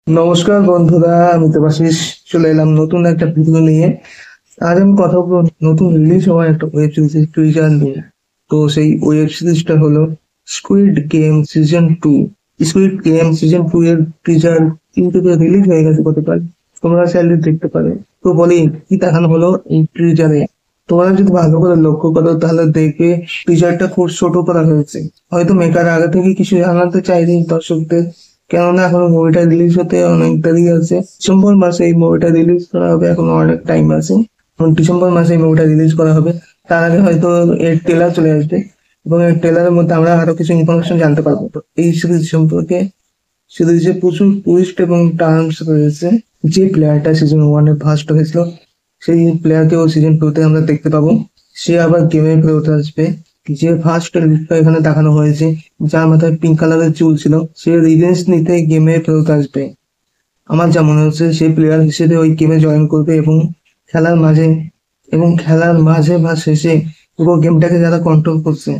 নমস্কার বন্ধুরা, আমি দেবাশিস চলে এলাম নতুন একটা ভিডিও নিয়ে। আজ আমি কথা বলবো নতুন রিলিজ হওয়া একটা ওয়েব সিরিজ টুইটার নিয়ে। তো সেই ওয়েব সিরিজটা হলো squid game season 2। Squid game season 2 এর টিজার ইউটিউবে রিলিজ হয়ে গেছে গতকাল। তোমরা চাইলে দেখতে পারো। তো বলি কি দেখানো হলো এই টিজারে। তোমরা যদি ভালো করে লক্ষ্য করো তাহলে দেখবে টিজারটা খুব ছোট করা হয়েছে। হয়তো মেকার আগে থেকে কিছু জানাতে চাইনি দর্শকদের, কেননা এখন মুভিটা রিলিজ হতে অনেক দেরি আছে। ডিসেম্বর মাসে এই মুভিটা রিলিজ করা হবে, এখন অনেক টাইম আছে। এখন ডিসেম্বর মাসে এই মুভিটা রিলিজ করা হবে, তার আগে হয়তো এর ট্রেলার চলে আসবে এবং এর ট্রেলারের মধ্যে আমরা আরো কিছু ইনফরমেশন জানতে পারবো। তো এই সিরিজ সম্পর্কে, সিরিজে প্রচুর টুইস্ট এবং টার্নস রয়েছে। যে প্লেয়ারটা সিজন 1-এ ফার্স্ট হয়েছিল সেই প্লেয়ারকেও সিজন 2-তে আমরা দেখতে পাবো। সে আবার গেমে ফেরত আসবে। যে ফার্স্ট লুকটা এখানে দেখানো হয়েছে, যার মাথায় পিঙ্ক কালারের চুল ছিল, সে রিভেঞ্জ নিতে গেমে ফেরত আসবে। আমার যা মনে হচ্ছে সেই প্লেয়ার হিসেবে ওই গেমে জয়েন করবে খেলার মাঝে খেলার মাঝে বা শেষে পুরো গেমটাকে যারা কন্ট্রোল করছে,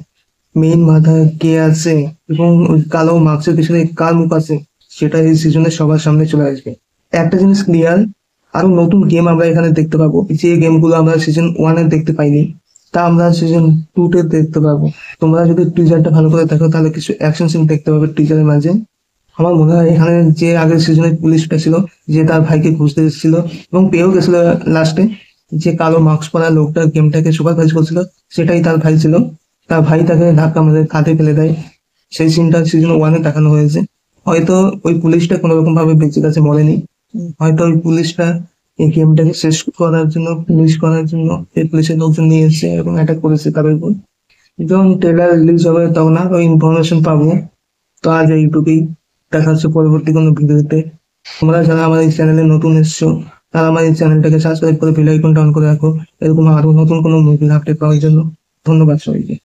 মেইন মাথায় কে আছে এবং ওই কালো মার্কসের পিছনে কার মুখ আছে, সেটা এই সিজনে সবার সামনে চলে আসবে। একটা জিনিস ক্লিয়ার, আরো নতুন গেম আমরা এখানে দেখতে পাবো। যে গেমগুলো আমরা সিজন 1-এ দেখতে পাইনি, তা আমরা সিজন 2-তে দেখতে পাবো। তোমরা যদি টিজারটা ভালো করে দেখো তাহলে কিছু অ্যাকশন সিন দেখতে পাবে টিজারের মাঝে। আমার মনে হয় এখানে যে আগের সিজনের পুলিশটা ছিল, যে তার ভাইকে খুঁজতে এসেছিল এবং পেয়েও গেছিল লাস্টে, যে কালো মাস্ক পরা লোকটা গেমটাকে সুপারভাইজ করছিল, সেটাই তার ভাই ছিল। তার ভাই তাকে ধাক্কা মেরে খাদে ফেলে দেয়। সেই সিনটা সিজন 1-এ দেখানো হয়েছে। হয়তো ওই পুলিশটা কোনো রকম ভাবে বেঁচে গেছে, মরেনি। হয়তো ওই পুলিশটা এই গেমটাকে শেষ করার জন্য, ফিনিশ করার জন্য এই পুলিশের লোকজন নিয়ে এসেছে এবং অ্যাটাক করেছে তাদের উপর। যখন ট্রেলার রিলিজ হবে তখন আরো ইনফরমেশন পাবো। তো আজ এইটুকুই, দেখা হচ্ছে পরবর্তী কোনো ভিডিওতে। তোমরা যারা আমার এই চ্যানেলে নতুন এসছো, তারা আমার এই চ্যানেলটাকে সাবস্ক্রাইব করে বেল আইকনটা অন করে রাখো, এরকম আরো নতুন কোনো মুভির আপডেট পাওয়ার জন্য। ধন্যবাদ সবাইকে।